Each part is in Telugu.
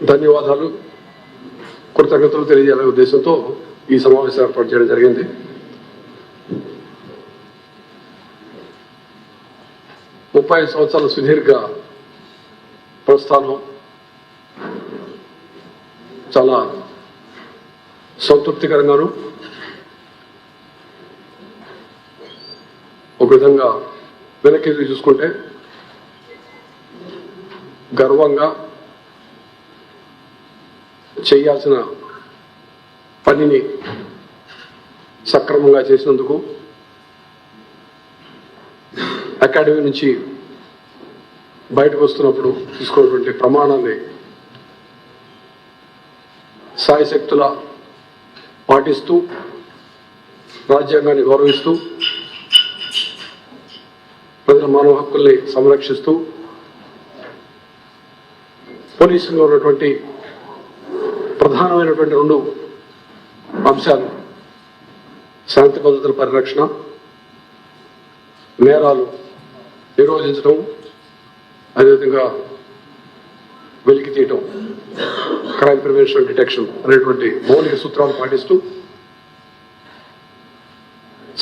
ధన్యవాదాలు, కృతజ్ఞతలు తెలియజేయాలనే ఉద్దేశంతో ఈ సమావేశం ఏర్పాటు చేయడం జరిగింది. ముప్పై సంవత్సరాల సుదీర్ఘ ప్రస్థానం చాలా సంతృప్తికరంగాను, ఒక విధంగా వెనక్కి చూసుకుంటే గర్వంగా చేయాల్సిన పనిని సక్రమంగా చేసినందుకు, అకాడమీ నుంచి బయటకు వస్తున్నప్పుడు తీసుకున్నటువంటి ప్రమాణాన్ని సాయశక్తుల పాటిస్తూ, రాజ్యాంగాన్ని గౌరవిస్తూ, ప్రజల మానవ హక్కుల్ని సంరక్షిస్తూ, పోలీసులో ఉన్నటువంటి ప్రధానమైనటువంటి రెండు అంశాలు శాంతి భద్రతల పరిరక్షణ, నేరాలు నిరోధించడం, అదేవిధంగా వెలికి తీయటం, క్రైమ్ ప్రివెన్షన్ డిటెక్షన్ అనేటువంటి మౌలిక సూత్రాలు పాటిస్తూ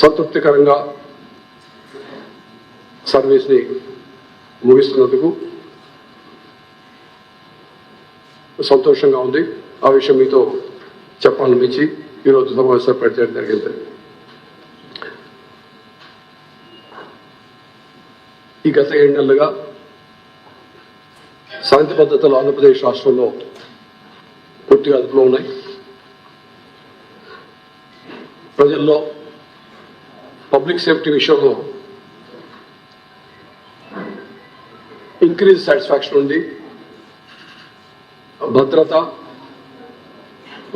సంతృప్తికరంగా సర్వీస్ని ముగిస్తున్నందుకు సంతోషంగా ఉంది. ఆ విషయం మీతో చెప్పాలనిపించి ఈరోజు సమావేశం ఏర్పాటు చేయడం జరిగింది. ఈ గత 7 నెలలుగా శాంతి భద్రతలు ఆంధ్రప్రదేశ్ రాష్ట్రంలో పూర్తిగా అదుపులో ఉన్నాయి. ప్రజల్లో పబ్లిక్ సేఫ్టీ విషయంలో ఇంక్రీజ్ సాటిస్ఫాక్షన్ ఉంది.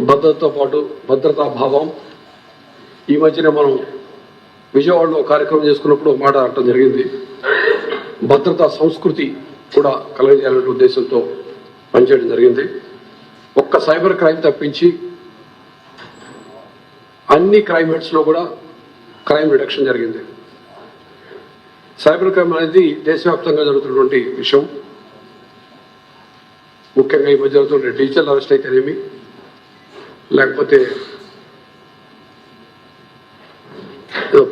భద్రతతో పాటు భద్రతా భావం. ఈ మధ్యనే మనం విజయవాడలో కార్యక్రమం చేసుకున్నప్పుడు ఒక మాట అనడం జరిగింది, భద్రతా సంస్కృతి కూడా కలగజేయాలనే ఉద్దేశంతో పనిచేయడం జరిగింది. ఒక్క సైబర్ క్రైమ్ తప్పించి అన్ని క్రైమ్ హెడ్స్లో కూడా క్రైమ్ రిడక్షన్ జరిగింది. సైబర్ క్రైమ్ అనేది దేశవ్యాప్తంగా జరుగుతున్నటువంటి విషయం. ముఖ్యంగా ఈ మధ్య జరుగుతున్న డిజిటల్ అరెస్ట్ అయితేనేమి, లేకపోతే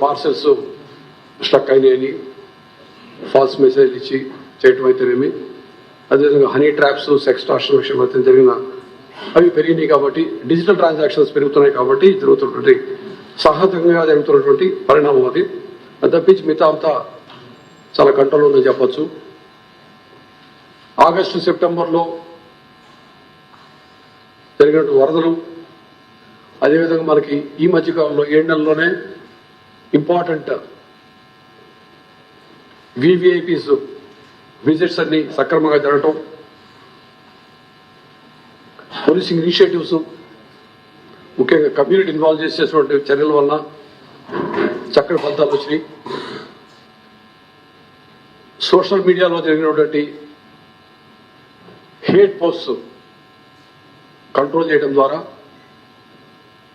పార్సల్స్ స్ట్రక్ అయినాయని ఫాల్స్ మెసేజ్ ఇచ్చి చేయటం అయితేనేమి, అదేవిధంగా హనీ ట్రాప్స్, సెక్స్టార్షన్ విషయం అయితే జరిగిన అవి పెరిగినాయి. కాబట్టి డిజిటల్ ట్రాన్సాక్షన్స్ పెరుగుతున్నాయి. కాబట్టి జరుగుతున్నటువంటి సహజంగా జరుగుతున్నటువంటి పరిణామం అది. అది తప్పించి మిగతా అంతా చాలా కంట్రోల్ ఉందని చెప్పచ్చు. ఆగస్టు, సెప్టెంబర్లో జరిగినట్టు వరదలు, అదేవిధంగా మనకి ఈ మధ్యకాలంలో 7 నెలల్లోనే ఇంపార్టెంట్ వివిఐపీస్ విజిట్స్ అన్ని సక్రమంగా జరగటం, పోలీసింగ్ ఇనిషియేటివ్స్, ముఖ్యంగా కమ్యూనిటీ ఇన్వాల్వ్ చేసేటువంటి చర్యల వలన చక్కటి ఫలితాలు వచ్చినాయి. సోషల్ మీడియాలో జరిగినటువంటి హేట్ పోస్ట్స్ కంట్రోల్ చేయడం ద్వారా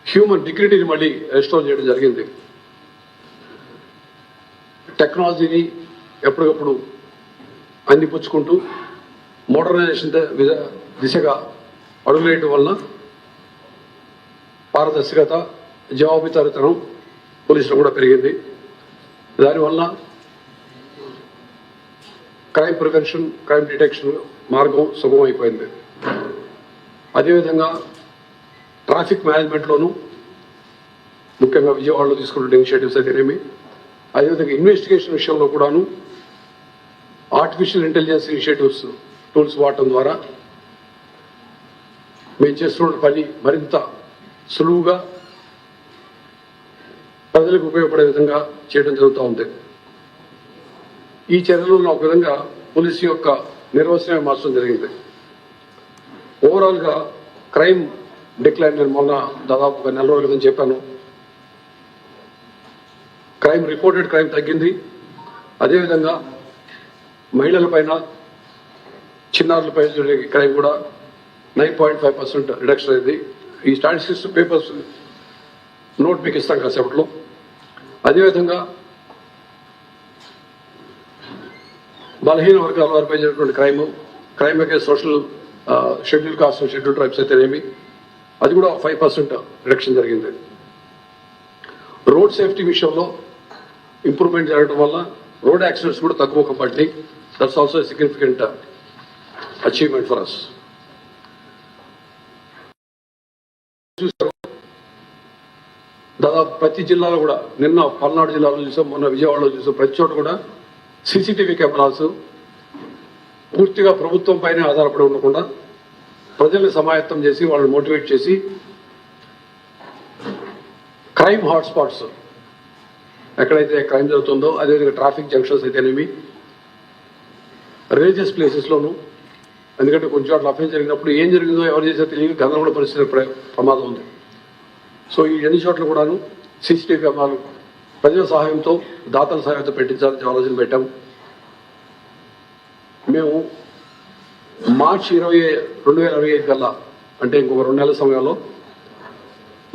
హ్యూమన్ డిగ్నిటీని మళ్ళీ రెస్టోర్ చేయడం జరిగింది. టెక్నాలజీని ఎప్పటికప్పుడు అందిపుచ్చుకుంటూ మోడర్నైజేషన్ దిశగా అడుగులేయటం వలన పారదర్శకత, జవాబుదారీతనం పోలీసులు కూడా పెరిగింది. దానివల్ల క్రైమ్ ప్రివెన్షన్, క్రైమ్ డిటెక్షన్ మార్గం సుగమైపోయింది. అదేవిధంగా ట్రాఫిక్ మేనేజ్మెంట్లోనూ ముఖ్యంగా విజయవాడలో తీసుకున్న ఇనిషియేటివ్స్ అయితేనేమి, అదేవిధంగా ఇన్వెస్టిగేషన్ విషయంలో కూడాను ఆర్టిఫిషియల్ ఇంటెలిజెన్స్ ఇనిషియేటివ్స్ టూల్స్ వాడటం ద్వారా మేము చేస్తున్న పని మరింత సులువుగా ప్రజలకు ఉపయోగపడే విధంగా చేయడం జరుగుతూ ఉంది. ఈ చర్యలను ఒక విధంగా పోలీసు యొక్క నిర్వచనమే మార్చడం జరిగింది. ఓవరాల్గా క్రైమ్ డిక్లైన్, నేను మొన్న దాదాపు 1 నెల రోజుల క్రితం చెప్పాను, క్రైమ్ రిపోర్టెడ్ క్రైమ్ తగ్గింది. అదేవిధంగా మహిళల పైన, చిన్నారులపై జరిగే క్రైమ్ కూడా 9.5% రిడక్షన్ అయింది. ఈ స్టాటిస్టిక్స్ పేపర్స్ నోట్ మీకు ఇస్తాం కాసేపట్లో. అదేవిధంగా బలహీన వర్గాల వారిపై జరిగినటువంటి crime against social schedule caste schedule tribes అయితేనేమి అది కూడా 5% రిడక్షన్ జరిగింది. రోడ్ సేఫ్టీ విషయంలో ఇంప్రూవ్మెంట్ జరగడం వల్ల రోడ్ యాక్సిడెంట్స్ కూడా తక్కువ పడ్డాయి. That's also significant achievement for us. దాదాపు ప్రతి జిల్లాలో కూడా నిన్న పల్నాడు జిల్లాలో చూసాం, మొన్న విజయవాడలో చూసాం, ప్రతి చోట కూడా సీసీటీవీ కెమెరాస్ పూర్తిగా ప్రభుత్వం పైనే ఆధారపడి ఉండకుండా ప్రజల్ని సమాయత్తం చేసి వాళ్ళని మోటివేట్ చేసి క్రైమ్ హాట్స్పాట్స్ ఎక్కడైతే క్రైమ్ జరుగుతుందో అదేవిధంగా ట్రాఫిక్ జంక్షన్స్ అయితేనేమి రిలీజియస్ ప్లేసెస్లోనూ, ఎందుకంటే కొంచెం చోట్ల అఫెన్స్ జరిగినప్పుడు ఏం జరిగిందో ఎవరు చేసే తెలియదు గందరగోళ పరిస్థితి ప్రమాదం ఉంది. సో ఈ అన్ని చోట్ల కూడాను సీసీటీవీ కెమెరాలు ప్రజల సహాయంతో దాతల సహాయంతో పెట్టించాలని ఆలోచన పెట్టాము. మేము మార్చి 2025 కల్లా అంటే ఇంకొక 2 నెలల సమయంలో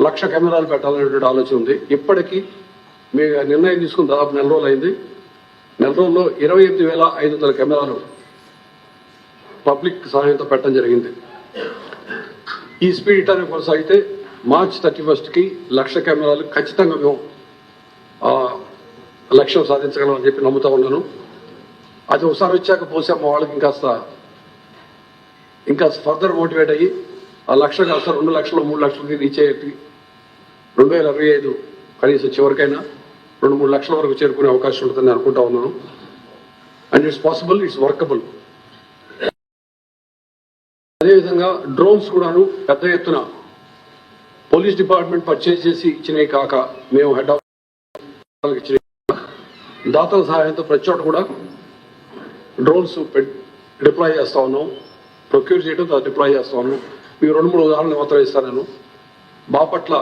1,00,000 కెమెరాలు పెట్టాలనేటువంటి ఆలోచన ఉంది. ఇప్పటికీ మేము నిర్ణయం తీసుకుని దాదాపు 4 రోజులు అయింది. 4 రోజుల్లో 28,500 కెమెరాలు పబ్లిక్ సహాయంతో పెట్టడం జరిగింది. ఈ స్పీడ్ ఇటానే కొనసాగితే మార్చ్ 31కి 1,00,000 కెమెరాలు ఖచ్చితంగా మేము లక్ష్యం సాధించగలమని చెప్పి నమ్ముతా ఉన్నాను. అది ఒకసారి వచ్చాక పోసా మా వాళ్ళకి ఇంకా ఫర్దర్ మోటివేట్ అయ్యి ఆ 1,00,000 కాస్త 2 లక్షలు 3 లక్షలకి రీచ్ అయ్యేది 2025 కనీసం చివరికైనా 2-3 లక్షల వరకు చేరుకునే అవకాశం ఉంటుందని అనుకుంటా ఉన్నాను. And it's possible, it's workable. అదేవిధంగా డ్రోన్స్ కూడాను పెద్ద ఎత్తున పోలీస్ డిపార్ట్మెంట్ పర్చేజ్ చేసి ఇచ్చినవి కాక మేము హెడ్ ఆఫ్ ఇచ్చిన దాతల సహాయంతో ప్రతి చోట కూడా డ్రోన్స్ డిప్లాయ్ చేస్తా ఉన్నాం. ప్రొక్యూర్ చేయడం డిప్లాయ్ చేస్తా ఉన్నాం. మీకు 2-3 ఉదాహరణలు మాత్రం ఇస్తాను నేను. బాపట్ల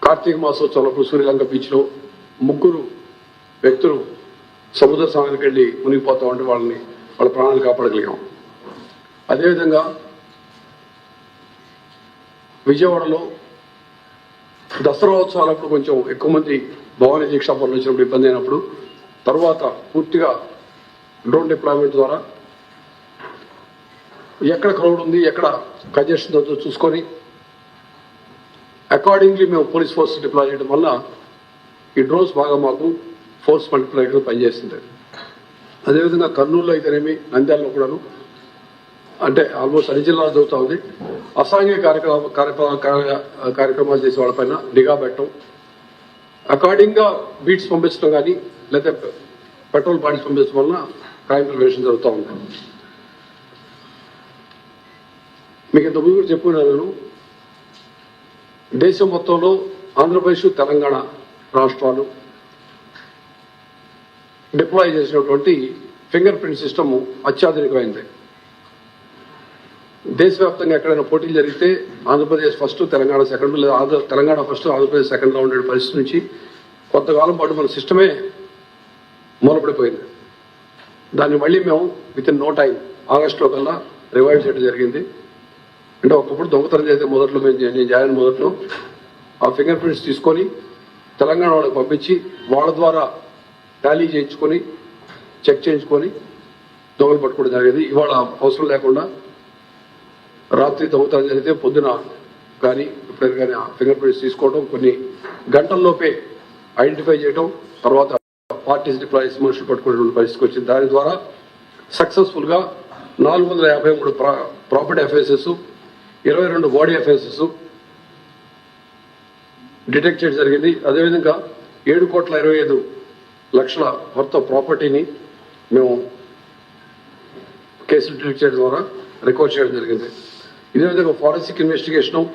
కార్తీక మాసోత్సవంలో సూర్యలంక బీచ్లో 3 వ్యక్తులు సముద్ర స్నానానికి వెళ్ళి మునిగిపోతా ఉంటే వాళ్ళ ప్రాణాలు కాపాడగలిగాం. అదేవిధంగా విజయవాడలో దసరా ఉత్సవాలప్పుడు కొంచెం ఎక్కువ మంది భవానీ దీక్షా పనులు వచ్చినప్పుడు ఇబ్బంది అయినప్పుడు తర్వాత పూర్తిగా డ్రోన్ డిప్లాయ్మెంట్ ద్వారా ఎక్కడ క్రౌడ్ ఉంది, ఎక్కడ కంజెషన్ ఉందో చూసుకొని అకార్డింగ్లీ మేము పోలీస్ ఫోర్స్ డిప్లాయ్ చేయడం వల్ల ఈ డ్రోన్స్ బాగా మాకు ఫోర్స్ మల్టిప్లైగా పనిచేస్తుంది. అదేవిధంగా కర్నూలులో అయితేనేమి, నంద్యాలలో కూడాను అంటే ఆల్మోస్ట్ అన్ని జిల్లాలు జరుగుతూ ఉంది. అసాంఘిక కార్యక్రమాలు చేసే వాళ్ళపైన నిఘా పెట్టడం, అకార్డింగ్గా బీట్స్ పంపించడం కానీ లేదా పెట్రోల్ బాడీస్ పంపించడం వలన క్రైమ్ ప్రివెన్షన్ జరుగుతూ ఉంది. మీకు ఇంతకుముందు కూడా చెప్పుకున్నాను నేను, దేశం మొత్తంలో ఆంధ్రప్రదేశ్, తెలంగాణ రాష్ట్రాలు డిప్లాయ్ చేసినటువంటి ఫింగర్ ప్రింట్ సిస్టమ్ అత్యాధునికమైంది. దేశవ్యాప్తంగా ఎక్కడైనా పోటీలు జరిగితే ఆంధ్రప్రదేశ్ ఫస్ట్, తెలంగాణ సెకండ్, లేదా తెలంగాణ ఫస్ట్, ఆంధ్రప్రదేశ్ సెకండ్లో ఉండే పరిస్థితి నుంచి కొంతకాలం పాటు మన సిస్టమే మూలపడిపోయింది. దాన్ని మళ్ళీ మేము వితిన్ నో టైం ఆగస్టులో కల్లా రివైవ్ చేయడం జరిగింది. అంటే ఒకప్పుడు దొంగతనం చేస్తే మొదట్లో నేను జాయిన్ మొదట్లో ఆ ఫింగర్ ప్రింట్స్ తీసుకొని తెలంగాణ వాళ్ళకి పంపించి వాళ్ళ ద్వారా టాలీ చేయించుకొని చెక్ చేయించుకొని దొంగలు పట్టుకోవడం జరిగేది. ఇవాళ అవసరం లేకుండా రాత్రి దొంగతనం జరిగితే పొద్దున కానీ ఎప్పుడైనా కానీ ఆ ఫింగర్ ప్రింట్స్ తీసుకోవడం, కొన్ని గంటల్లోపే ఐడెంటిఫై చేయడం, తర్వాత పార్టీస్ డిప్లాయ్స్ మనుషులు పట్టుకునేటువంటి పరిస్థితికి వచ్చింది. దాని ద్వారా సక్సెస్ఫుల్గా 453 property offences, 22 body offences detect చేయడం జరిగింది. అదేవిధంగా 7,25,00,000 వర్త్ ప్రాపర్టీని మేము కేసులు డిటెక్ట్ చేయడం ద్వారా రికవర్ చేయడం జరిగింది. ఇదే విధంగా ఫారెన్సిక్ ఇన్వెస్టిగేషన్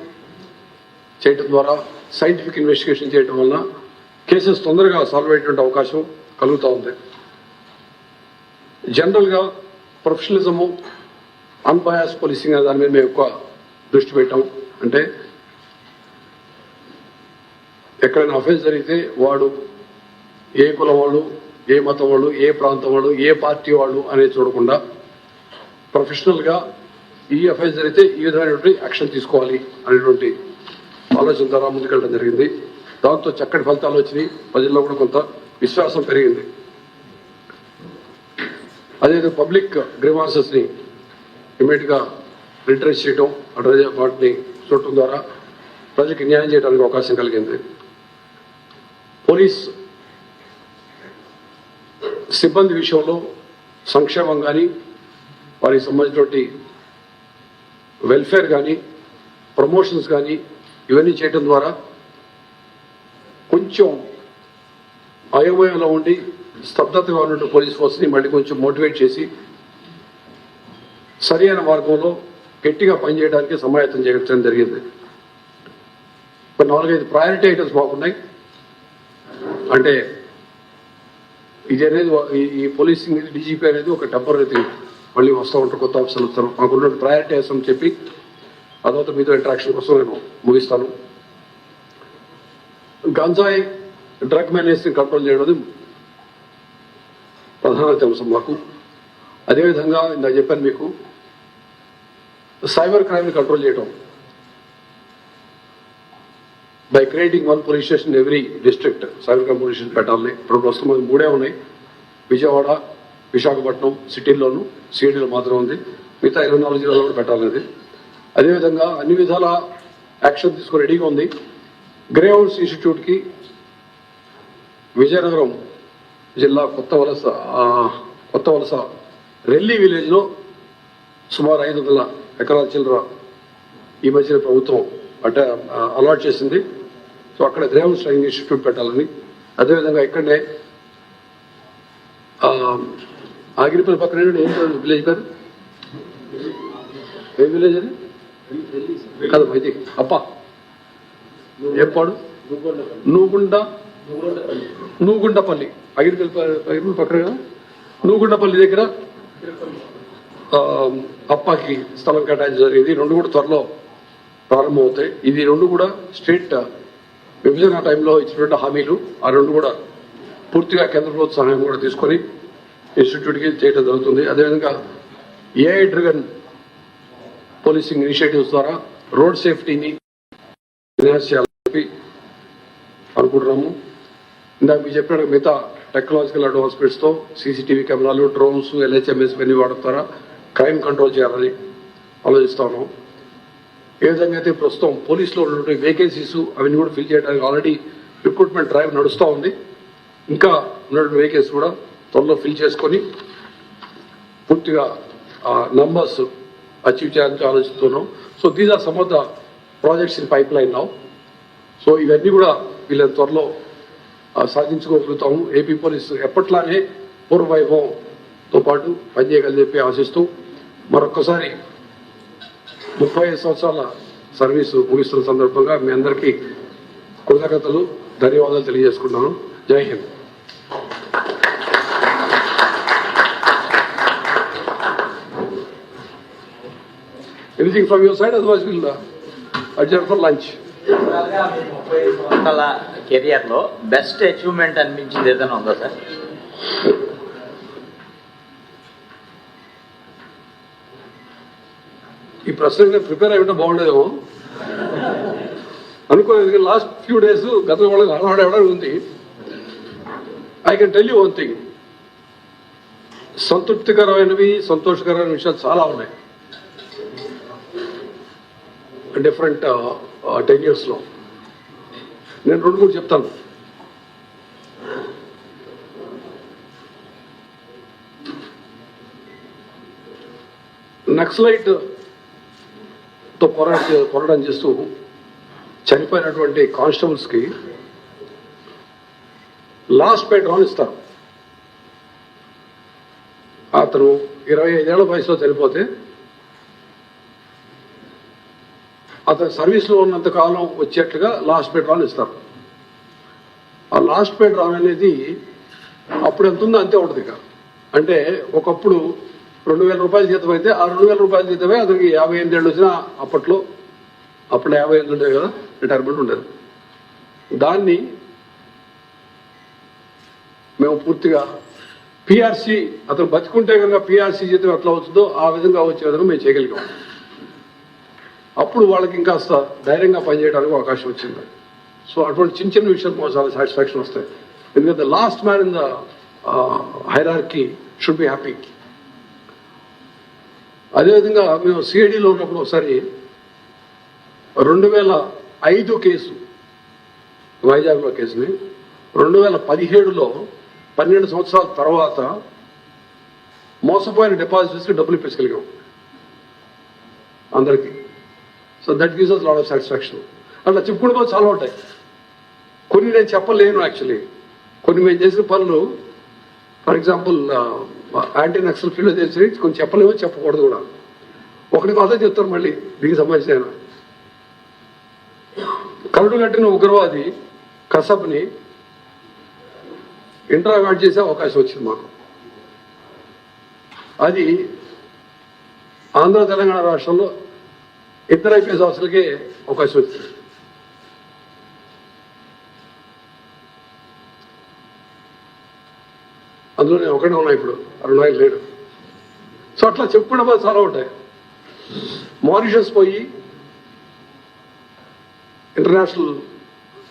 చేయడం ద్వారా, సైంటిఫిక్ ఇన్వెస్టిగేషన్ చేయడం వలన కేసెస్ తొందరగా సాల్వ్ అయ్యేటువంటి అవకాశం కలుగుతూ ఉంది. జనరల్గా ప్రొఫెషనలిజము, అన్బయాస్ పోలీసింగ్ అనే దాని మీద మేము ఎక్కువ దృష్టి పెట్టాం. అంటే ఎక్కడైనా అఫెన్స్ జరిగితే వాడు ఏ కులం వాళ్ళు, ఏ మతం వాళ్ళు, ఏ ప్రాంతం వాళ్ళు, ఏ పార్టీ వాళ్ళు అనేది చూడకుండా ప్రొఫెషనల్గా ఈ అఫెన్స్ జరిగితే ఈ విధమైనటువంటి యాక్షన్ తీసుకోవాలి అనేటువంటి ఆలోచన ద్వారా ముందుకెళ్ళడం జరిగింది. దాంతో చక్కటి ఫలితాలు వచ్చినాయి. ప్రజల్లో కూడా కొంత విశ్వాసం పెరిగింది. అదేవిధంగా పబ్లిక్ గ్రీవాన్సెస్ని ఇమీడియట్గా రిట్రెస్ చేయడం, అడ్రస్ వాటిని చూడటం ద్వారా ప్రజలకు న్యాయం చేయడానికి అవకాశం కలిగింది. పోలీస్ సిబ్బంది విషయంలో సంక్షేమం కానీ, వారికి సంబంధించినటువంటి వెల్ఫేర్ కానీ, ప్రమోషన్స్ కానీ ఇవన్నీ చేయడం ద్వారా కొంచెం అయోమయంలో ఉండి స్తబ్దతగా ఉన్నట్టు పోలీస్ ఫోర్స్ని మళ్ళీ కొంచెం మోటివేట్ చేసి సరైన మార్గంలో గట్టిగా పనిచేయడానికి సమాయత్తం చేయడం జరిగింది. ఒక 4-5 ప్రయారిటీ ఐటమ్స్ బాగున్నాయి. అంటే ఇది అనేది ఈ పోలీసింగ్ డీజీపీ అనేది ఒక టెంపరీ థింగ్, మళ్ళీ వస్తూ ఉంటారు, కొత్త ఆఫీసర్లు వస్తారు. మాకున్న ప్రయారిటీ అని చెప్పి అదొక మీతో ఇంటరాక్షన్ కోసం నేను ముగిస్తాను. గంజాయి డ్రగ్ మేనేజ్ని కంట్రోల్ చేయడం ప్రధాన అంశం మాకు. అదేవిధంగా ఇందాక చెప్పాను మీకు, సైబర్ క్రైమ్ని కంట్రోల్ చేయడం by creating 1 police station every district. Cyber crime police station పెట్టాలని ఇప్పుడు ప్రస్తుతం 3 ఉన్నాయి. విజయవాడ, విశాఖపట్నం సిటీల్లోనూ, సిటీలో మాత్రం ఉంది. మిగతా 24 జిల్లాలో కూడా పెట్టాలనేది. అదేవిధంగా అన్ని విధాల యాక్షన్ తీసుకుని రెడీగా ఉంది. గ్రే హౌస్ ఇన్స్టిట్యూట్కి విజయనగరం జిల్లా కొత్త వలస రెల్లి విలేజ్లో సుమారు 500 ఎకరాల చిల్లర ఈ మధ్యన ప్రభుత్వం అలాట్ చేసింది. సో అక్కడ గ్రే హౌస్ ట్రైనింగ్ ఇన్స్టిట్యూట్ పెట్టాలని, అదేవిధంగా ఇక్కడనే ఆగిరిపల్లి పక్కన ఏం విలేజ్ కాదు, ఏం విలేజ్ అది కాదు ఇది అప్ప ఏపాడు నూగుండపల్లి, అగిరిపల్లి పక్కన కదా, నూగుండపల్లి దగ్గర అప్పాకి స్థలం కేటాయించడం జరిగింది. 2 కూడా త్వరలో ప్రారంభమవుతాయి. ఇది 2 కూడా స్టేట్ విభజన టైంలో ఇచ్చినటువంటి హామీలు. ఆ 2 కూడా పూర్తిగా కేంద్ర ప్రభుత్వ సహాయం కూడా తీసుకొని ఇన్స్టిట్యూట్కి చేయడం జరుగుతుంది. అదేవిధంగా ఏఐ డ్రివెన్ పోలీసింగ్ ఇనిషియేటివ్స్ ద్వారా రోడ్ సేఫ్టీని ఎన్హాన్స్ చేయాలని చెప్పి అనుకుంటున్నాము. ఇందాక మీరు చెప్పినట్టు మిగతా టెక్నాలజికల్ అడ్వాన్స్మెంట్స్తో సీసీటీవీ కెమెరాలు, డ్రోన్స్, LHMS ఇవన్నీ వాడడం ద్వారా క్రైమ్ కంట్రోల్ చేయాలని ఆలోచిస్తా ఉన్నాం. ఏ విధంగా అయితే ప్రస్తుతం పోలీసులో ఉన్నటువంటి వేకెన్సీస్ అవన్నీ కూడా ఫిల్ చేయడానికి ఆల్రెడీ రిక్రూట్మెంట్ డ్రైవ్ నడుస్తూ ఉంది. ఇంకా ఉన్నటువంటి వేకెన్సీ కూడా త్వరలో ఫిల్ చేసుకొని పూర్తిగా నంబర్స్ అచీవ్ చేయాలని ఆలోచిస్తున్నాం. So these are some of the projects in pipeline now. So ఇవన్నీ కూడా వీళ్ళని త్వరలో సాధించుకోగలుగుతాము. ఏపీ పోలీసు ఎప్పట్లానే పూర్వవైభవంతో పాటు పనిచేయగలని చెప్పి ఆశిస్తూ మరొక్కసారి 35 సంవత్సరాల సర్వీసు ముగిస్తున్న సందర్భంగా మీ అందరికీ కృతజ్ఞతలు, ధన్యవాదాలు తెలియజేసుకుంటున్నాను. జై Hind. Anything from your side, otherwise will adjourn for lunch. Career లో బెస్ట్ అచీవ్మెంట్ అనిపించింది ఏదైనా ఉందా సార్? ఈ ప్రశ్న ప్రిపేర్ అయ్యి ఉంటే బాగుండేదేమో అనుకోలేదు. లాస్ట్ ఫ్యూ డేస్ గత వాళ్ళకి హడావిడి ఉంది. I can tell you one thing, సంతృప్తికరమైనవి, సంతోషకరమైన విషయాలు చాలా ఉన్నాయి డిఫరెంట్ టెన్యూర్స్లో. నేను 2-3 చెప్తాను. నక్సలైట్ తో పోరాటం చేస్తూ చనిపోయినటువంటి కానిస్టేబుల్స్కి లాస్ట్ పే డ్రాన్ ఇస్తారు. అతను 25 ఏళ్ల వయసులో చనిపోతే అతను సర్వీస్లో ఉన్నంత కాలం వచ్చేట్లుగా లాస్ట్ పే డ్రాన్ ఇస్తారు. ఆ లాస్ట్ పే డ్రాన్ అనేది అప్పుడు ఎంత ఉందో అంతే ఉంటుంది. ఇక అంటే ఒకప్పుడు 2,000 రూపాయల జీతం అయితే ఆ 2,000 రూపాయల జీతమే అతనికి 58 ఏళ్ళు వచ్చినా అప్పుడు 58 ఉండేది కదా, రిటైర్మెంట్ ఉండేది. దాన్ని మేము పూర్తిగా పిఆర్సీ, అతను బతుకుంటే కనుక పిఆర్సీ జీతం ఎట్లా అవుతుందో ఆ విధంగా వచ్చే విధంగా మేము చేయగలిగాం. అప్పుడు వాళ్ళకి ఇంకాస్త ధైర్యంగా పనిచేయడానికి అవకాశం వచ్చింది. సో అటువంటి చిన్న విషయాలు మాకు చాలా సాటిస్ఫాక్షన్ వస్తాయి. ఎందుకంటే the last man in the hierarchy should be happy. అదేవిధంగా మేము సిఐడిలో ఉన్నప్పుడు ఒకసారి 2005 కేసు వైజాగ్లో కేసుని 2017లో 12 సంవత్సరాల తర్వాత మోసపోయిన డిపాజిటర్స్కి డబ్బులు ఇప్పించగలిగాం అందరికీ. So that gives us lot of satisfaction. అట్లా చెప్పుకుంటూ పోతే చాలా ఉంటాయి. కొన్ని నేను చెప్పలేను యాక్చువల్లీ. కొన్ని మేము చేసిన పనులు ఫర్ ఎగ్జాంపుల్ యాంటీ నక్సల్ ఫీల్డ్లో చేసి కొన్ని చెప్పలేమో చెప్పకూడదు కూడా. ఒకటి మాత్రం చెప్తారు మళ్ళీ దీనికి సంబంధించిన కరుడు కట్టిన ఉగ్రవాది కసబ్ని ఇంటరాగేట్ చేసే అవకాశం వచ్చింది మాకు. అది ఆంధ్ర తెలంగాణ రాష్ట్రంలో ఇద్దరు ఐపీఎస్ ఆఫీసర్లకే అవకాశం వచ్చింది. అందులో నేను ఒకటే ఉన్నా ఇప్పుడు, 2 లేడు. సో అట్లా చెప్పుకుంటే చాలా ఉంటాయి. మారిషస్ పోయి ఇంటర్నేషనల్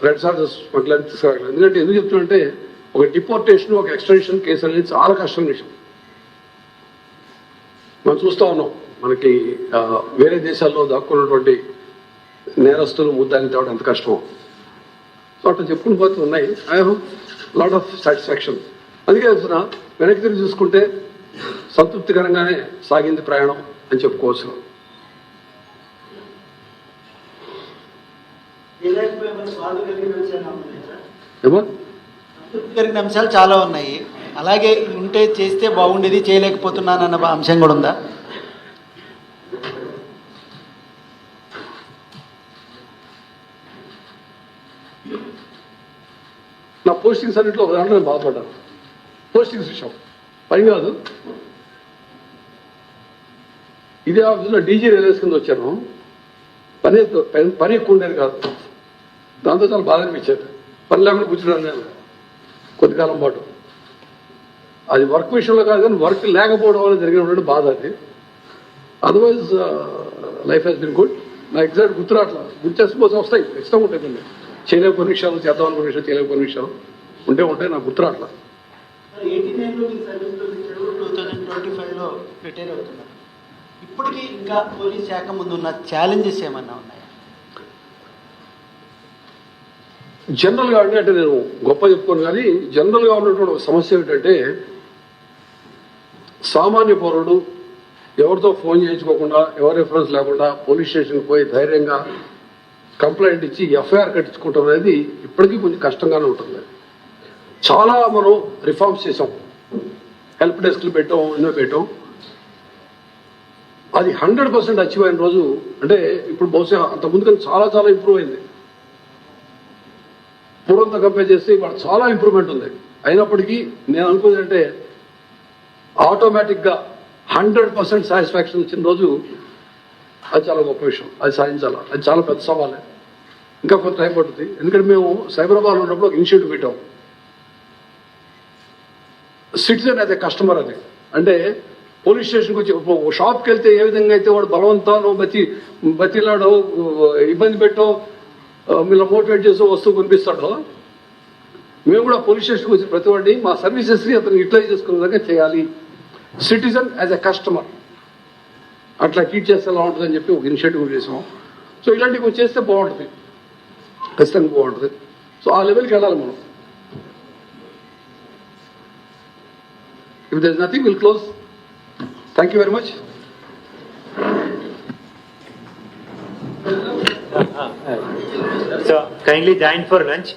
రెడ్ చార్జెస్ స్మగ్లర్ తీసుకురాగలరు. ఎందుకంటే ఎందుకు చెప్తున్నంటే ఒక డిపోర్టేషన్ ఒక ఎక్స్టెన్షన్ కేసు అనేది చాలా కష్టం విషయం. మనం చూస్తూ ఉన్నాం మనకి వేరే దేశాల్లో దాక్కున్నటువంటి నేరస్తులు ముద్దాన్ని తేవడం ఎంత కష్టమో. సో అట్లా చెప్పుకుని పోతూ ఉన్నాయి. I have lot of satisfaction. అందుకే చెప్తున్నా, వెనక్కి తిరిగి చూసుకుంటే సంతృప్తికరంగానే సాగింది ప్రయాణం అని చెప్పుకోవచ్చు. జరిగిన అంశాలు చాలా ఉన్నాయి. అలాగే ఉంటే చేస్తే బాగుండేది చేయలేకపోతున్నాను అన్న అంశం కూడా ఉందా? నా పోస్టింగ్స్ అన్నింటిలో ఒక దాంట్లో నేను బాధపడ్డాను. పోస్టింగ్స్ విషయం పని కాదు. ఇదే ఆఫీసులో డీజీ రైల్వేస్ కింద వచ్చాను. పని ఎక్కువ ఉండేది కాదు. దాంతో చాలా బాధ అనిపించేది. పని లేకుండా కూర్చున్నాను నేను కొద్ది కాలం పాటు. అది వర్క్ విషయంలో కాదు కానీ వర్క్ లేకపోవడం వల్ల జరిగినటువంటి బాధ అది. Otherwise life has been good. నా ఎగ్జాక్ట్ గుర్తురాట్లా, గుర్తు చేసిపోతే వస్తాయి, ఖచ్చితంగా ఉంటాయి. కొన్ని చేయలేకపోయిన విషయాలు, చేద్దాం అనుకున్న విషయాలు, చేయలేకపోయిన విషయాలు ఉంటాయి. నాకు గుర్తురాట్లా. 2025లో రిటైర్ అవుతున్నారు. ఇప్పటికీ ఇంకా పోలీస్ శాఖ ముందు ఉన్న ఛాలెంజెస్ ఏమన్నా ఉన్నాయా? జనరల్గా అంటే నేను గొప్ప చెప్పుకోను కానీ జనరల్గా ఉన్నటువంటి ఒక సమస్య ఏమిటంటే సామాన్య పౌరుడు ఎవరితో ఫోన్ చేయించుకోకుండా ఎవరి రిఫరెన్స్ లేకుండా పోలీస్ స్టేషన్కి పోయి ధైర్యంగా కంప్లైంట్ ఇచ్చి ఎఫ్ఐఆర్ కట్టించుకుంటాం అనేది ఇప్పటికీ కొంచెం కష్టంగానే ఉంటుంది. చాలా మనం రిఫార్మ్స్ చేసాం, హెల్ప్ డెస్క్లు పెట్టాం, ఎన్నో పెట్టాం. అది 100% అచీవ్ అయిన రోజు అంటే ఇప్పుడు బహుశా అంతకుముందు కానీ చాలా చాలా ఇంప్రూవ్ అయింది. పూర్వంతో కంపేర్ చేస్తే ఇవాళ చాలా ఇంప్రూవ్మెంట్ ఉంది. అయినప్పటికీ నేను అనుకునేది అంటే ఆటోమేటిక్గా 100% సాటిస్ఫాక్షన్ వచ్చిన రోజు అది చాలా గొప్ప విషయం. అది సాధించాలి. అది చాలా పెద్ద సవాలే. ఇంకా కొంత టైం పడుతుంది. ఎందుకంటే మేము సైబరాబాద్ ఉన్నప్పుడు ఒక ఇనిషియేటివ్ పెట్టాం, సిటిజన్ అయితే కస్టమర్. అది అంటే పోలీస్ స్టేషన్కి వచ్చి షాప్కి వెళ్తే ఏ విధంగా అయితే వాడు బలవంతాను బతిలాడో ఇబ్బంది పెట్టో మీరు మోటివేట్ చేసో వస్తువు కనిపిస్తాడో, మేము కూడా పోలీస్ స్టేషన్కి వచ్చి ప్రతి వాడిని మా సర్వీసెస్ని అతను యూటిలైజ్ చేసుకునే విధంగా చేయాలి. సిటిజన్ యాజ్ ఎ కస్టమర్ అట్లా ట్రీట్ చేస్తే ఎలా ఉంటుందని చెప్పి ఒక ఇనిషియేటివ్ చేసాం. సో ఇలాంటివి చేస్తే బాగుంటుంది, ఖచ్చితంగా బాగుంటుంది. సో ఆ లెవెల్కి వెళ్ళాలి మనం. If there is nothing will close. Thank you very much. So kindly join for lunch.